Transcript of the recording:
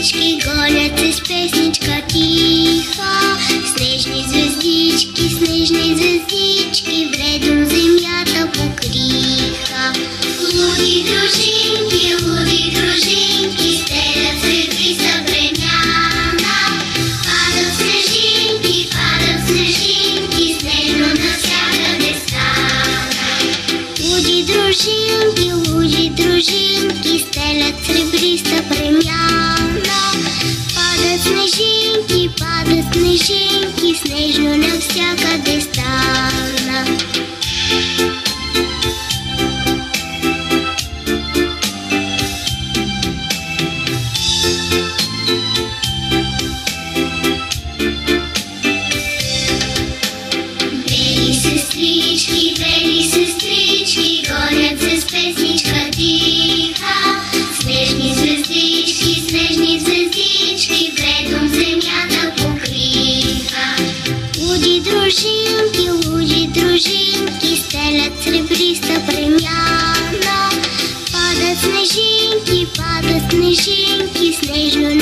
звездички, гонят се с песничка тиха. Снежни звездички, вредом земята покриха. Луди дружинки, стелят сребриста времяна. Падат снежинки, снежно навсякъде стана. Луди дружинки, стелят сребриста премяна. Падат снежинки, снежно навсякъде стана. Бели сестрички, гонят се с песничка тиха. Снежни звездички, вредом земята покриха. Луди дружинки, стелят сребриста премяна. Падат снежинки, снежно